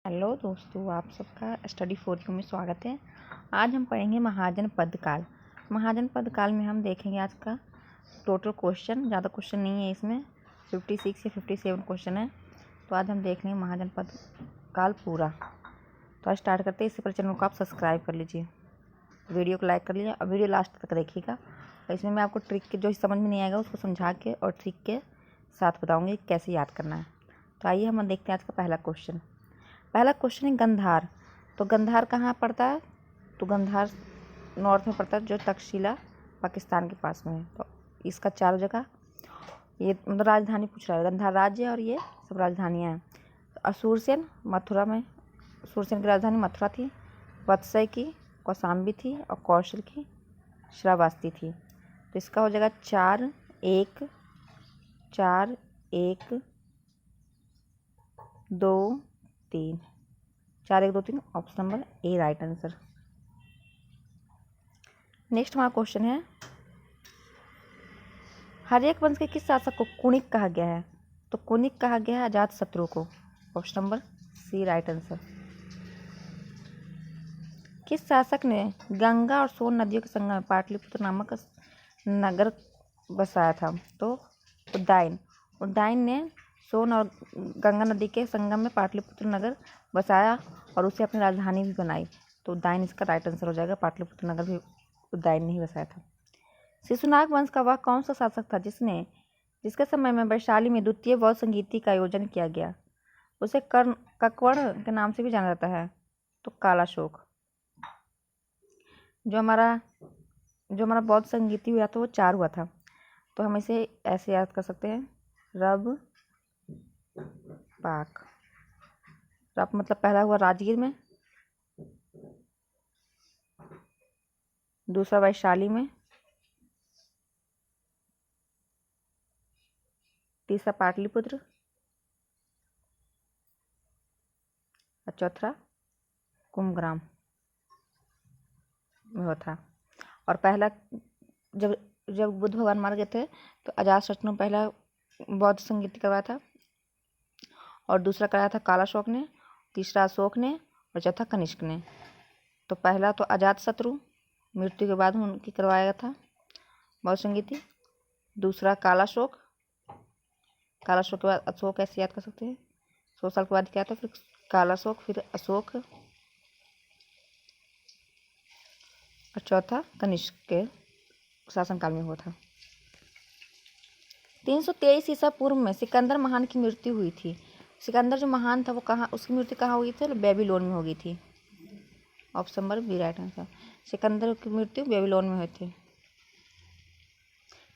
Hello दोस्तों, आप सबका स्टडी फॉर यू में स्वागत है। आज हम पढ़ेंगे महाजनपद काल। महाजनपद काल में हम देखेंगे आज का टोटल क्वेश्चन, ज़्यादा क्वेश्चन नहीं है इसमें, 56 या 57 क्वेश्चन है। तो आज हम देख लेंगे महाजनपद काल पूरा। तो आज स्टार्ट करते हैं। इससे पहले चैनल को आप सब्सक्राइब कर लीजिए, वीडियो को लाइक कर लीजिए और वीडियो लास्ट तक देखिएगा। और इसमें मैं आपको ट्रिक के जो समझ में नहीं आएगा उसको समझा के और ट्रिक के साथ बताऊँगी कैसे याद करना है। तो आइए हम देखते हैं आज का पहला क्वेश्चन। पहला क्वेश्चन है गंधार। तो गंधार कहाँ पड़ता है? तो गंधार नॉर्थ में पड़ता है, जो तक्षशिला पाकिस्तान के पास में है। तो इसका चारों जगह ये मतलब राजधानी पूछ रहा है। गंधार राज्य है और ये सब राजधानियाँ हैं। तो असुरसेन मथुरा में, सुरसेन की राजधानी मथुरा थी। वत्सय की कौशाम्बी थी और कौशल की श्रावस्ती थी। तो इसका हो जाएगा 4 1 4 1 2 3 4 1 2 3 option number A right answer. Next हमारा क्वेश्चन है, हर्यक वंश के किस शासक को कुणिक कहा गया है? तो कुणिक कहा गया है अजातशत्रु को। Option number C right answer. किस शासक ने गंगा और सोन नदियों के संगम में पाटलिपुत्र नामक नगर बसाया था? तो उदयन। उदयन ने सोन और गंगा नदी के संगम में पाटलिपुत्र नगर बसाया और उसे अपनी राजधानी भी बनाई। तो उदयन इसका राइट आंसर हो जाएगा। पाटलिपुत्र नगर भी उदयन ने ही बसाया था। शिशुनाग वंश का वह कौन सा शासक था जिसके समय में वैशाली में द्वितीय बौद्ध संगीति का आयोजन किया गया? उसे कर्ण ककवर्ण के नाम से भी जाना जाता है। तो कालाशोक। जो हमारा बौद्ध संगीति हुआ था वो 4 हुआ था। तो हम इसे ऐसे याद कर सकते हैं, रब पाक। रब मतलब पहला हुआ राजगीर में, दूसरा वैशाली में, तीसरा पाटलिपुत्र और चौथा कुंभग्राम में हुआ था। और पहला जब बुद्ध भगवान मार गए थे तो अजातशत्रु ने पहला बौद्ध संगीत करवाया था और दूसरा कराया था कालाशोक ने, तीसरा अशोक ने और चौथा कनिष्क ने। तो पहला तो अजातशत्रु मृत्यु के बाद उनकी करवाया था बौद्ध संगीति, दूसरा कालाशोक के बाद अशोक, ऐसे याद कर सकते हैं। 100 साल के बाद क्या था, फिर कालाशोक, फिर अशोक और चौथा कनिष्क के शासनकाल में हुआ था। 323 ईसा पूर्व में सिकंदर महान की मृत्यु हुई थी। सिकंदर जो महान था वो कहाँ, उसकी मृत्यु कहाँ हुई थी? बेबीलोन में हो गई थी। Option number B right answer. Sikandar की मृत्यु बेबीलोन में हुई थी।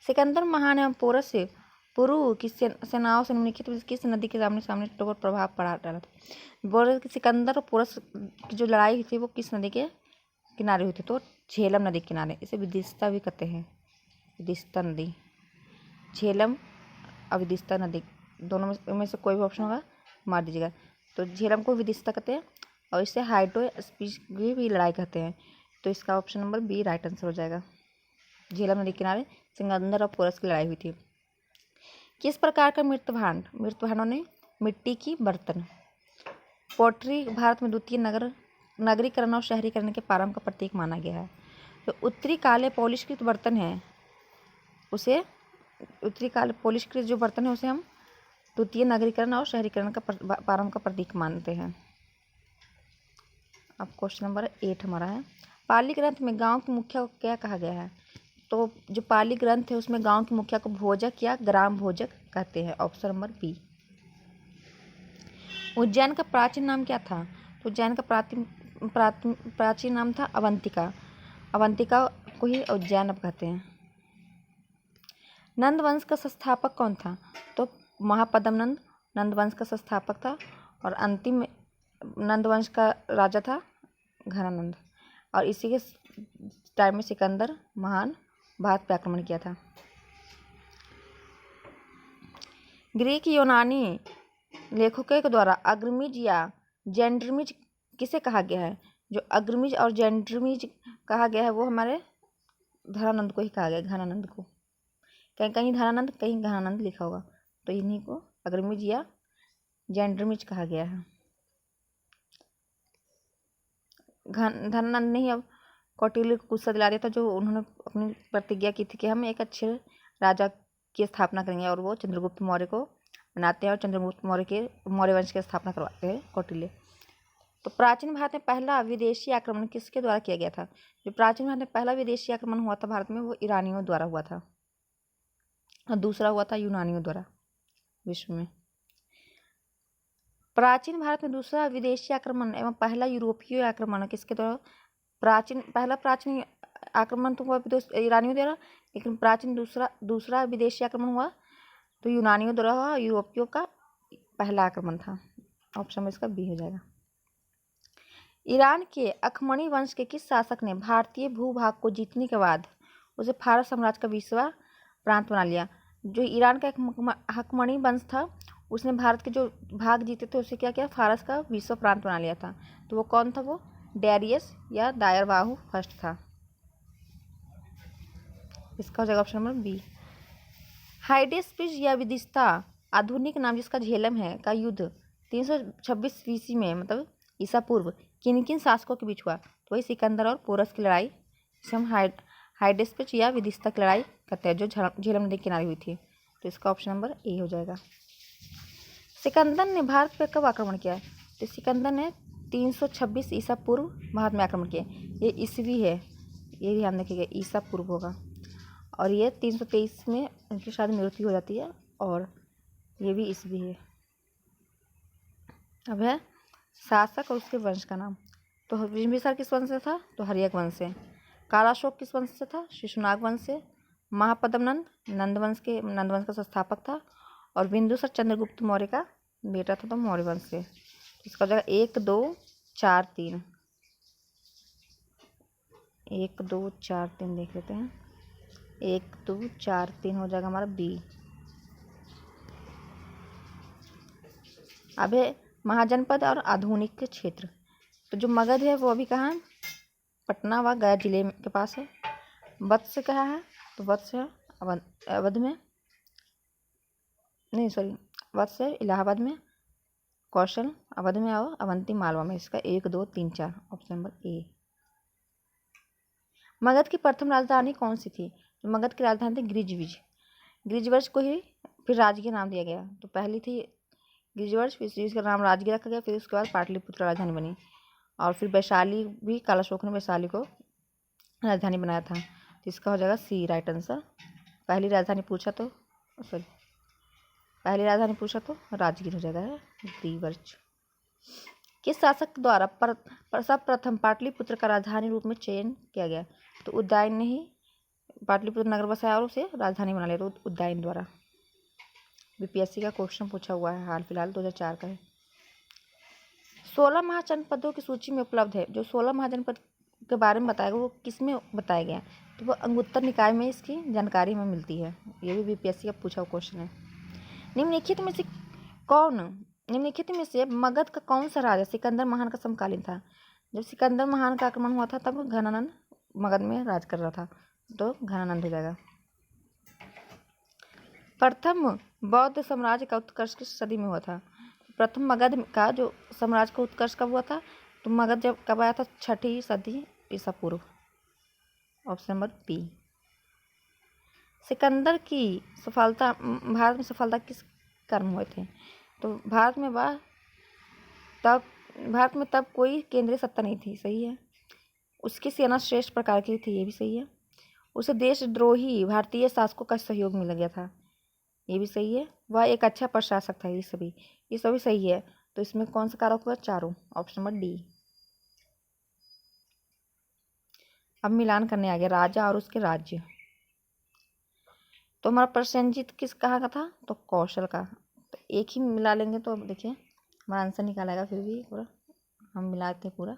सिकंदर महान एवं पोरस से पुरु की सेनाओं से निम्नलिखित किस नदी के सामने टोटल प्रभाव पड़ा डाला था? बोल रहे सिकंदर और पोरस की जो लड़ाई हुई थी वो किस नदी के किनारे हुई थी? तो झेलम नदी के किनारे। इसे विदिशा भी कहते हैं, विदिशा नदी। झेलम और विदिशा नदी दोनों में से कोई भी ऑप्शन होगा मार दीजिएगा। तो झेलम को विदिशा कहते हैं और इसे हाइड्रो स्पीच की भी लड़ाई कहते हैं। तो इसका option number B right answer हो जाएगा। झेलम नदी किनारे सिकंदर और पोरस की लड़ाई हुई थी। किस प्रकार का मृतभांडों ने मिट्टी की बर्तन। पोट्री भारत में द्वितीय नगरीकरण और शहरीकरण के प्रारंभ का प्रतीक माना गया है। जो उत्तरी काले पॉलिशकृत बर्तन है उसे पॉलिशकृत जो बर्तन है उसे हम द्वितीय नगरीकरण और शहरीकरण का प्रारंभ का प्रतीक मानते हैं। अब क्वेश्चन नंबर 8 हमारा है, पाली ग्रंथ में गांव के मुखिया को क्या कहा गया है? तो जो पाली ग्रंथ है उसमें गांव के मुखिया को भोजक या ग्राम भोजक कहते हैं। Option number B. उज्जैन का प्राचीन नाम क्या था? तो उज्जैन का प्राचीन नाम था अवंतिका। अवंतिका को ही उज्जैन अब कहते हैं। नंद वंश का संस्थापक कौन था? तो महापद्म नंद नंद वंश का संस्थापक था और अंतिम नंद वंश का राजा था घनानंद। और इसी के टाइम में सिकंदर महान भारत पर आक्रमण किया था। ग्रीक यूनानी लेखकों के द्वारा अग्रमिज या जेंड्रमिज किसे कहा गया है? जो अग्रमिज और जेंड्रमिज कहा गया है वो हमारे धनानंद को ही कहा गया, घनानंद को। कहीं कहीं धनानंद कहीं घनानंद लिखा होगा, तो इन्हीं को अग्रमिज या जेंड्रमिज कहा गया है। धनानंद ने ही अब कौटिल्य को गुस्सा दिला दिया था, जो उन्होंने अपनी प्रतिज्ञा की थी कि हम एक अच्छे राजा की स्थापना करेंगे, और वो चंद्रगुप्त मौर्य को बनाते हैं और चंद्रगुप्त मौर्य वंश की स्थापना करवाते हैं कौटिल्य। तो प्राचीन भारत में पहला विदेशी आक्रमण किसके द्वारा किया गया था? जो प्राचीन भारत में पहला विदेशी आक्रमण हुआ था भारत में, वो ईरानियों द्वारा हुआ था, और दूसरा हुआ था यूनानियों द्वारा विश्व में। प्राचीन भारत में दूसरा विदेशी आक्रमण एवं पहला यूरोपीय आक्रमण किसके द्वारा? पहला प्राचीन आक्रमण तो हुआ ईरानियों द्वारा, लेकिन दूसरा विदेशी आक्रमण हुआ तो यूनानियों द्वारा हुआ। यूरोपियों का पहला आक्रमण था। ऑप्शन में इसका बी हो जाएगा। ईरान के अखमनी वंश के किस शासक ने भारतीय भूभाग को जीतने के बाद उसे फारस साम्राज्य का 20वां प्रांत बना लिया? जो ईरान का अखमनी वंश था, उसने भारत के जो भाग जीते थे उसे क्या किया? फारस का 20वां प्रांत बना लिया था। तो वो कौन था? वो डेरियस या दायरबाहु फर्स्ट था। इसका हो जाएगा ऑप्शन नंबर बी। हाइडेस्पिस या विदिशा आधुनिक नाम जिसका झेलम है का युद्ध 326 ईस्वी में, मतलब ईसा पूर्व, किन किन शासकों के बीच हुआ? तो वही सिकंदर और पोरस की लड़ाई, जिसे हम हाइडेस्पिस या विदिशा की लड़ाई कहते हैं, जो झेलम नदी के किनारे हुई थी। तो इसका ऑप्शन नंबर ए हो जाएगा। सिकंदर ने भारत पर कब आक्रमण किया? तो सिकंदर ने 326 ईसा पूर्व भारत में आक्रमण किया। ये ईस्वी है, ये ध्यान रखिएगा, ईसा पूर्व होगा। और ये 323 में उनकी शायद मृत्यु हो जाती है, और ये भी ईस्वी है। अब है शासक और उसके वंश का नाम। तो बिंबिसार किस वंश से था? तो हर्यक वंश से। कालाशोक किस वंश से था? शिशुनाग वंश से। महापद्मनंद नंद वंश का संस्थापक था, और बिंदुसार चंद्रगुप्त मौर्य का बेटा था, तो मौर्य वंश से। इसका हो जाएगा 1 2 4 3। 1 2 4 3 देख लेते हैं। 1 2 4 3 हो जाएगा हमारा बी। अब है महाजनपद और आधुनिक क्षेत्र। तो जो मगध है वो अभी कहाँ है? पटना व गया जिले के पास है। वत्स कहाँ है? तो वत्स है अवध में, नहीं सॉरी, वत्स है इलाहाबाद में। कौशल अवध में, और अवंती मालवा में। इसका 1 2 3 4 ऑप्शन नंबर ए। मगध की प्रथम राजधानी कौन सी थी? तो मगध की राजधानी थी गिरिजविज। गिरिजवंश को ही फिर राजगीर नाम दिया गया। तो पहली थी गिरिजवंश, फिर इसका नाम राजगीर रखा गया, फिर उसके बाद पाटलिपुत्र राजधानी बनी। और फिर वैशाली भी, कालाशोक ने वैशाली को राजधानी बनाया था। तो इसका हो जाएगा सी राइट आंसर। पहली राजधानी पूछा तो राजगीर हो जाएगा गिरिजवंश। किस शासक द्वारा सर्वप्रथम पाटलिपुत्र का राजधानी रूप में चयन किया गया? तो उदयन ने ही पाटलिपुत्र नगर बसाया और उसे राजधानी बना लिया, तो उदयन द्वारा। बीपीएससी का क्वेश्चन पूछा हुआ है, हाल फिलहाल 2004 का है। 16 महाजनपदों की सूची में उपलब्ध है। जो 16 महाजनपद के बारे में बताया गया वो किस में बताया गया? तो वो अंगुत्तर निकाय में इसकी जानकारी हमें मिलती है। ये भी बीपीएससी का पूछा हुआ क्वेश्चन है। निम्नलिखित में से मगध का कौन सा राजा सिकंदर महान का समकालीन था? जब सिकंदर महान का आक्रमण हुआ था तब घनानंद मगध में राज कर रहा था, तो घनानंद हो जाएगा। प्रथम बौद्ध साम्राज्य का उत्कर्ष किस सदी में हुआ था? प्रथम मगध का जो साम्राज्य का उत्कर्ष कब हुआ था? तो मगध जब कब आया था? 6ठी सदी ईसा पूर्व। Option number B. सिकंदर की सफलता, भारत में सफलता किस कारण हुए थे? तो भारत में तब कोई केंद्रीय सत्ता नहीं थी, सही है। उसकी सेना श्रेष्ठ प्रकार की थी, ये भी सही है। उसे देशद्रोही भारतीय शासकों का सहयोग मिल गया था, ये भी सही है। वह एक अच्छा प्रशासक था, ये सभी सही है। तो इसमें कौन सा कारक हुआ? चारों। Option number D. अब मिलान करने आ गया राजा और उसके राज्य। तो हमारा प्रसेनजीत किस कहाँ का था? तो कौशल का। तो एक ही मिला लेंगे तो अब देखिए हमारा आंसर निकालेगा, फिर भी पूरा हम मिलाते हैं पूरा।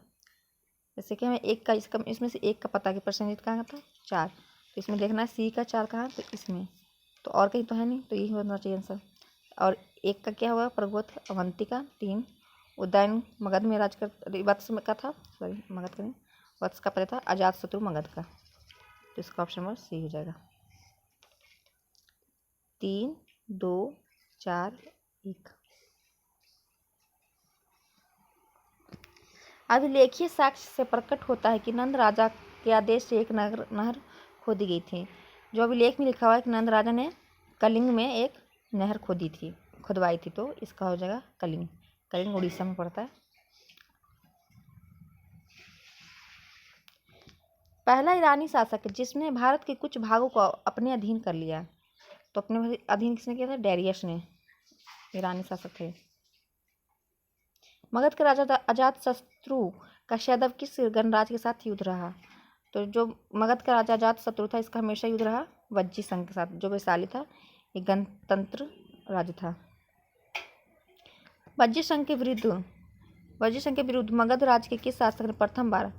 जैसे कि हमें एक का इसमें से एक का पता कि प्रसेनजीत कहाँ का था? 4। तो इसमें देखना है सी का 4 कहाँ, तो इसमें तो और कहीं तो है नहीं, तो यही होना चाहिए आंसर। और एक का क्या हुआ? प्रगवत अवंती का। 3 उदयन मगध में राज कर वत्स का था, सॉरी मगध का नहीं, वत्स का पहले था। अजातशत्रु मगध का। तो इसका ऑप्शन नंबर सी हो जाएगा। 3 2 4 1। अभिलेखीय साक्ष्य से प्रकट होता है कि नंद राजा के आदेश से एक नहर खोदी गई थी। जो अभिलेख में लिखा हुआ है कि नंद राजा ने कलिंग में एक नहर खुदवाई थी, तो इसका हो जाएगा कलिंग। कलिंग उड़ीसा में पड़ता है। पहला ईरानी शासक जिसने भारत के कुछ भागों को अपने अधीन कर लिया, तो अपने अधीन किसने किया था? डेरियस ने, ईरानी शासक थे। मगध के राजा अजातशत्रु का सदैव किस गणराज्य के साथ युद्ध रहा? तो जो मगध का राजा अजातशत्रु था, इसका हमेशा युद्ध रहा वज्जी संघ के साथ, जो वैशाली था, एक गणतंत्र राज्य था। वज्जी संघ के विरुद्ध मगध राज्य के किस शासक ने प्रथम बार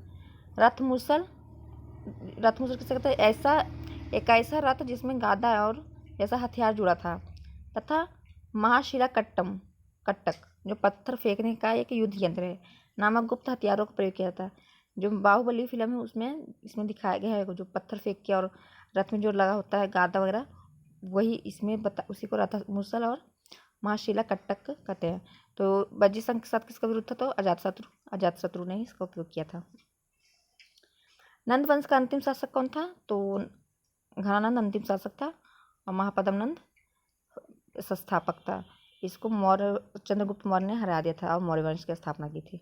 रथमुसल किसे कहते हैं? एक ऐसा रथ जिसमें गादा और ऐसा हथियार जुड़ा था, तथा महाशिला कट्टक जो पत्थर फेंकने का एक युद्ध यंत्र है, नामक गुप्त हथियारों का प्रयोग किया था। जो बाहुबली फिल्म है उसमें इसमें दिखाया गया है, जो पत्थर फेंक के और रथ में जो लगा होता है गादा वगैरह, वही इसमें उसी को रथ मुसल और महाशिला कट्टक कहते हैं। तो वज्जी संघ के साथ किसका विरुद्ध था? तो अजातशत्रु ने इसका उपयोग किया था। नंद वंश का अंतिम शासक कौन था? तो घनानंद अंतिम शासक था और महापद्म नंद संस्थापक था। इसको चंद्रगुप्त मौर्य ने हरा दिया था और मौर्य वंश की स्थापना की थी।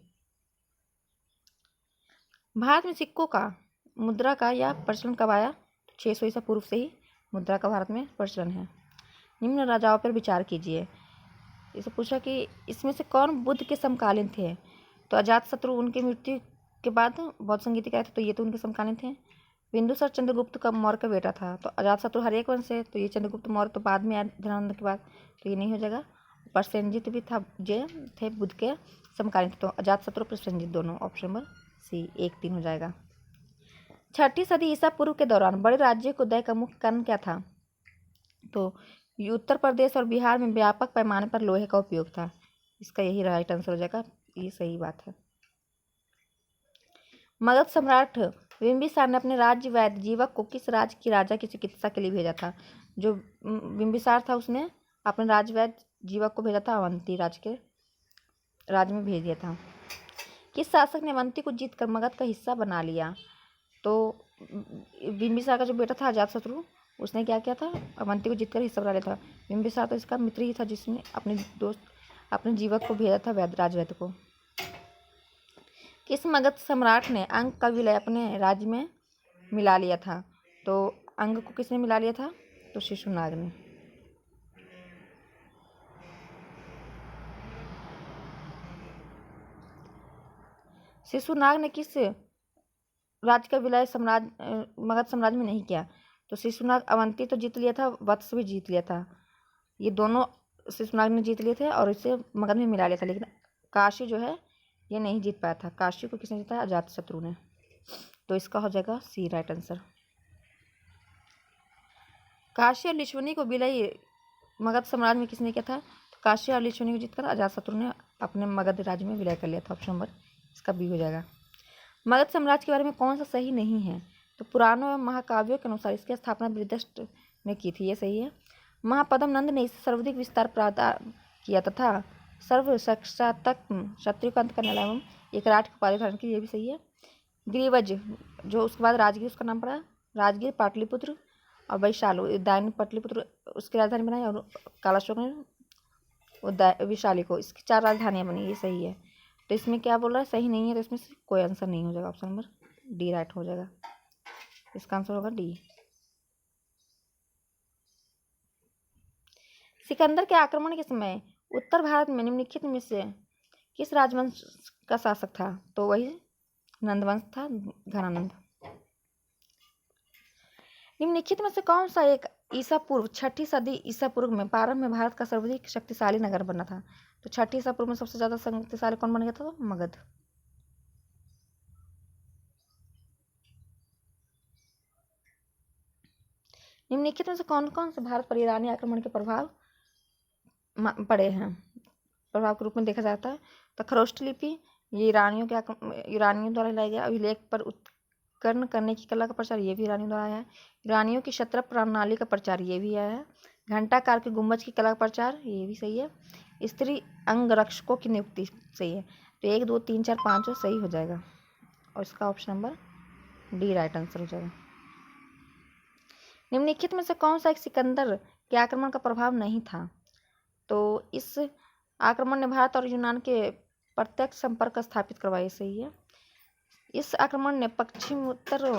भारत में सिक्कों का, मुद्रा का या प्रचलन कब आया? 600 ईसा पूर्व से ही मुद्रा का भारत में प्रचलन है। निम्न राजाओं पर विचार कीजिए। इसे पूछा कि इसमें से कौन बुद्ध के समकालीन थे? तो अजातशत्रु उनकी मृत्यु के बाद बौद्ध संगीत आए थे, तो ये तो उनके समकालीन थे। बिंदुसार चंद्रगुप्त का मौर्य का बेटा था, तो अजातशत्रु हरेक वंश से, तो ये चंद्रगुप्त मौर्य तो बाद में आया धनानंद के बाद, तो ये नहीं हो जाएगा। प्रसेनजित भी था, जे थे बुद्ध के समकालीन, तो अजातशत्रु प्रसेनजित दोनों, ऑप्शन नंबर सी 1-3 हो जाएगा। 6ठी सदी ईसा पूर्व के दौरान बड़े राज्य के उदय का मुख्य कारण क्या था? तो उत्तर प्रदेश और बिहार में व्यापक पैमाने पर लोहे का उपयोग था। इसका यही राइट आंसर हो जाएगा, ये सही बात है। मगध सम्राट बिंबिसार ने अपने राज्य वैद्य जीवक को किस राज्य की राजा की चिकित्सा के लिए भेजा था? जो बिंबिसार था उसने अपने राज्य वैद्य जीवक को भेजा था, अवंती राज्य के राज्य में भेज दिया था। किस शासक ने अवंती को जीतकर मगध का हिस्सा बना लिया? तो बिंबिसार का जो बेटा था अजातशत्रु, उसने क्या किया था? अवंती को जीतकर हिस्सा बना लिया था। बिंबिसार तो इसका मित्र ही था, जिसने अपने जीवक को भेजा था राजवैद्य को। किस मगध सम्राट ने अंग का विलय अपने राज्य में मिला लिया था? तो अंग को किसने मिला लिया था? तो शिशुनाग ने। शिशुनाग ने किस राज्य का विलय मगध साम्राज्य में नहीं किया? तो शिशुनाग अवंती तो जीत लिया था, वत्स भी जीत लिया था, ये दोनों शिशुनाग ने जीत लिए थे और इसे मगध में मिला लिया था, लेकिन काशी जो है ये नहीं जीत पाया था। काशी को किसने जीता? अजातशत्रु ने। तो इसका हो जाएगा सी राइट आंसर। काशी और लिच्छवनी को विलय मगध साम्राज्य में किसने किया था? तो काशी और लिच्छवनी को जीतकर अजातशत्रु ने अपने मगध राज्य में विलय कर लिया था, ऑप्शन नंबर इसका बी हो जाएगा। मगध साम्राज्य के बारे में कौन सा सही नहीं है? तो पुराणों एवं महाकाव्यों के अनुसार इसकी स्थापना बृहदृष्ट ने की थी, ये सही है। महापद्म नंद ने इसे सर्वाधिक विस्तार प्रदान किया तथा सर्वसाक्षात्मक क्षत्रिय का अंत करने वाला एवं एक राज की उपाधि धारण की, ये भी सही है। गिरिवज जो उसके बाद राजगीर उसका नाम पड़ा, राजगीर, पाटलिपुत्र और वैशाली, उदयन पाटलिपुत्र उसकी राजधानी बनाई और कालाशोक ने विशाली को, इसकी 4 राजधानियाँ बनी, ये सही है। तो इसमें क्या बोल रहा है? सही नहीं है, तो इसमें से कोई आंसर नहीं हो जाएगा, ऑप्शन नंबर डी राइट हो जाएगा। इसका आंसर होगा डी। सिकंदर के आक्रमण के समय उत्तर भारत में निम्नलिखित में से किस राजवंश का शासक था? तो वही नंदवंश था, घनानंद। निम्नलिखित में से कौन सा एक ईसा पूर्व 6ठी सदी ईसा पूर्व में प्रारंभ में भारत का सर्वाधिक शक्तिशाली नगर बना था? तो 6ठी ईसा पूर्व में सबसे ज्यादा शक्तिशाली कौन बन गया था? तो मगध। निम्नलिखित में से कौन कौन से भारत पर ईरानी आक्रमण के प्रभाव पड़े हैं, प्रभाव के रूप में देखा जाता है? तो खरोष्ठ लिपि, ये ईरानियों द्वारा लाया गया। अभिलेख पर उत्कीर्ण करने की कला का प्रचार, ये भी ईरानियों द्वारा आया है। ईरानियों की क्षत्र प्रणाली का प्रचार, ये भी आया है। घंटाकार के गुंबज की कला का प्रचार, ये भी सही है। स्त्री अंगरक्षकों की नियुक्ति, सही है। तो 1 2 3 4 5 सही हो जाएगा और इसका option number D right answer हो जाएगा। निम्नलिखित में से कौन सा एक सिकंदर के आक्रमण का प्रभाव नहीं था? तो इस आक्रमण ने भारत और यूनान के प्रत्यक्ष संपर्क स्थापित करवाया, सही है। इस आक्रमण ने पश्चिम उत्तर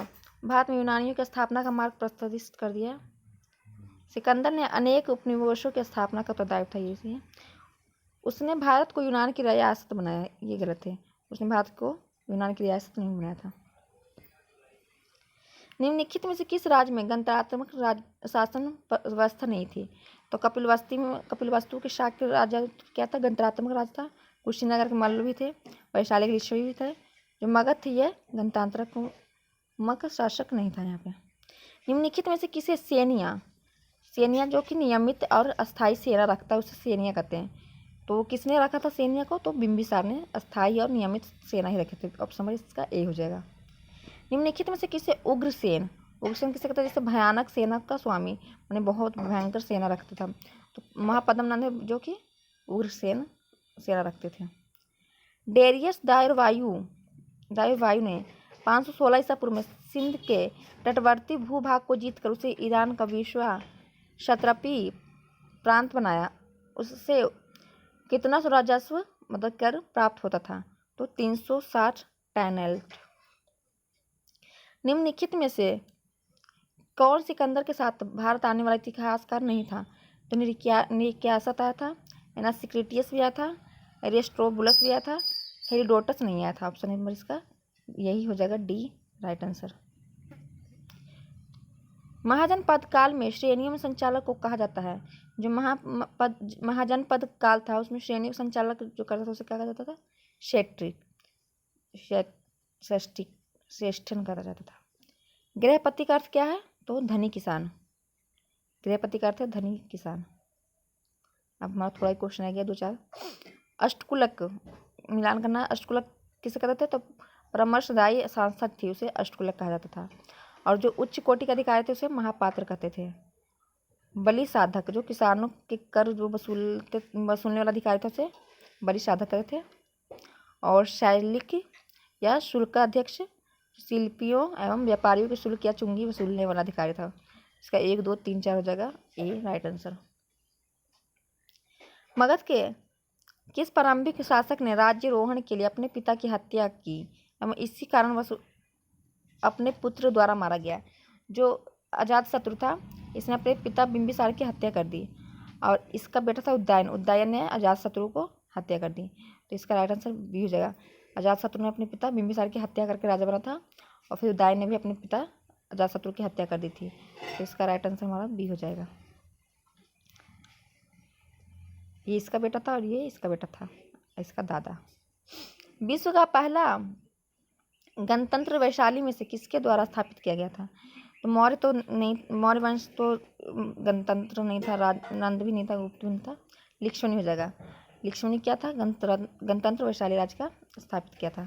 भारत में यूनानियों की स्थापना का मार्ग प्रशस्त कर दिया। सिकंदर ने अनेक उपनिवेशों की स्थापना का उत्तरदायित्व था, ये है। उसने भारत को यूनान की रियासत बनाया, ये गलत है। उसने भारत को यूनान की रियासत नहीं बनाया था। निम्नलिखित में से किस राज्य में गणतंत्रात्मक शासन व्यवस्था नहीं थी? तो कपिलवस्तु के शाक्य राजा क्या था? गणतंत्रात्मक राज था। कुशीनगर के मल्ल भी थे, वैशाली के ऋषि भी थे। जो मगध थे ये गणतंत्रात्मक शासक नहीं था यहाँ पे। निम्नलिखित में से किसे सेनिया जो कि नियमित और अस्थायी सेना रखता है उसे सेनिया कहते हैं। तो किसने रखा था सेनिया को? तो बिंबिसार ने अस्थायी और नियमित सेना ही रखे थे। ऑप्शन नंबर इसका ए हो जाएगा। निम्नलिखित में से किसे उग्रसेन किसे कहते हैं? जैसे भयानक सेना का स्वामी, मैंने बहुत भयंकर सेना रखता था। तो महापद्म नंद जो कि उग्रसेन सेना रखते थे। डेरियस दायरवायु ने 516 ईसा पूर्व में सिंध के तटवर्ती भूभाग को जीतकर उसे ईरान का विश्वा क्षत्रपी प्रांत बनाया। उससे कितना राजस्व कर प्राप्त होता था? तो 360 टैनल्ट। निम्नलिखित में से कौन सिकंदर के साथ भारत आने वाला इतिहासकार नहीं था? तो निकियासत आया था, एनासिक्रिटियस भी आया था, एरिस्टोबुलस भी आया था, हेरोडोटस नहीं आया था। ऑप्शन नंबर इसका यही हो जाएगा डी राइट आंसर। महाजनपद काल में श्रेणियों में संचालक को कहा जाता है। जो महाजनपद काल था उसमें श्रेणी संचालक जो करता था उसे कहा जाता था श्रेष्ठन कहा जाता था। गृहपति का अर्थ क्या है? तो धनी किसान। गृहपति का अर्थ है धनी किसान। अब हमारा थोड़ा ही क्वेश्चन आ गया 2-4। अष्टकुलक मिलान करना। अष्टकुलक किसे कहते थे? तो परामर्शदायी सांसद थी उसे अष्टकुलक कहा जाता था। और जो उच्च कोटि के अधिकारी थे उसे महापात्र कहते थे। बलि साधक जो किसानों के कर जो वसूलने वाला अधिकारी था उसे बलि साधक कहते थे। और शैलिक या शुल्क अध्यक्ष शिल्पियों एवं व्यापारियों के शुल्क या चुंगी वसूलने वाला अधिकारी था। इसका 1 2 3 4 हो जाएगा ए राइट आंसर। मगध के किस प्रारंभिक शासक ने राज्यारोहण के लिए अपने पिता की हत्या की एवं इसी कारणवश अपने पुत्र द्वारा मारा गया? जो अजातशत्रु था इसने अपने पिता बिंबिसार की हत्या कर दी और इसका बेटा था उदयन ने अजातशत्रु को हत्या कर दी। तो इसका राइट आंसर बी हो जाएगा। अजातशत्रु ने अपने पिता बिंबिसार की हत्या करके राजा बना था और फिर उदयन ने भी अपने पिता अजातशत्रु की हत्या कर दी थी। तो इसका राइट आंसर हमारा बी हो जाएगा। ये इसका बेटा था और ये इसका बेटा था, इसका दादा। विश्व का पहला गणतंत्र वैशाली में से किसके द्वारा स्थापित किया गया था? तो मौर्य वंश तो गणतंत्र नहीं था, नंद भी नहीं था, गुप्त भी नहीं था, लिक्ष्मणी हो जाएगा। लिक्ष्मणी क्या था? गणतंत्र वैशाली राज्य का स्थापित किया था।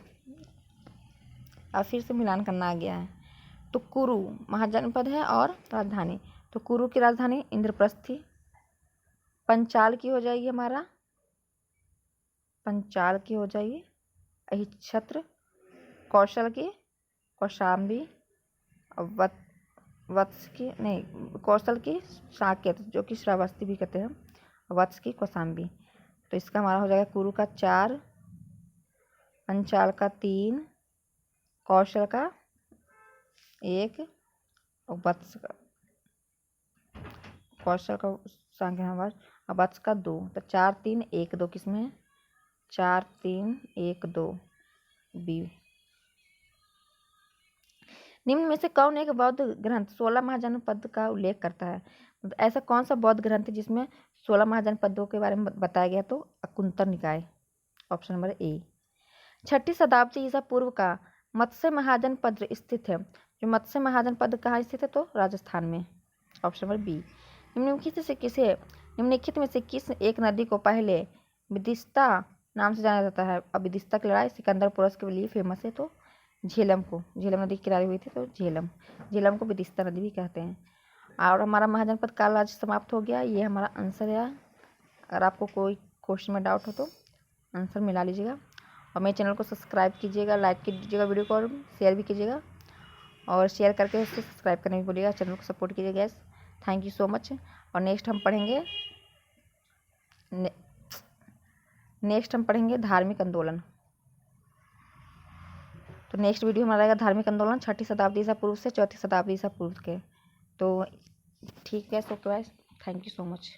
अब फिर से मिलान करना आ गया है। तो कुरु महाजनपद है और राजधानी, तो कुरु की राजधानी इंद्रप्रस्थ थी। पंचाल की हो जाएगी हमारा, पंचाल की हो जाएगी अहिच्छत्र, कौशल की कौशाम्बी, वत्स की नहीं कौशल की साकेत जो कि श्रावस्ती भी कहते हैं, वत्स की कौशाम्बी। तो इसका हमारा हो जाएगा कुरु का 4, पंचाल का 3, कौशल का 1 और वत्स का कौशल का संख्या हमारा वत्स का 2। तो 4 3 1 2 किसमें है? 4 3 1 2 बी। निम्न में से कौन एक बौद्ध ग्रंथ 16 महाजनपद का उल्लेख करता है? तो ऐसा कौन सा बौद्ध ग्रंथ है जिसमें 16 महाजनपदों के बारे में बताया गया? तो अकुंतर निकाय। Option number A. 6ठी शताब्दी ईसा पूर्व का मत्स्य महाजनपद स्थित है। जो मत्स्य महाजनपद कहाँ स्थित है? तो राजस्थान में। Option number B. निम्नलिखित में से किस एक नदी को पहले विदिशा नाम से जाना जाता है? अब विदिशा की लड़ाई सिकंदरपुर के लिए फेमस है। तो झेलम नदी के किनारे हुई थी, तो झेलम को विदिशा नदी भी कहते हैं। और हमारा महाजनपद काल राज्य समाप्त हो गया। ये हमारा आंसर है। अगर आपको कोई क्वेश्चन में डाउट हो तो आंसर मिला लीजिएगा। और मेरे चैनल को सब्सक्राइब कीजिएगा, लाइक कीजिएगा वीडियो को और शेयर भी कीजिएगा, और शेयर करके उससे सब्सक्राइब करने भी भूलिएगा। चैनल को सपोर्ट कीजिएगा gas. Thank you so much. और नेक्स्ट हम पढ़ेंगे धार्मिक आंदोलन। तो नेक्स्ट वीडियो हमारा रहेगा धार्मिक आंदोलन 6ठी शताब्दी ईसा पूर्व से 4थी शताब्दी ईसा पूर्व के। तो ठीक है, so bye, thank you so much.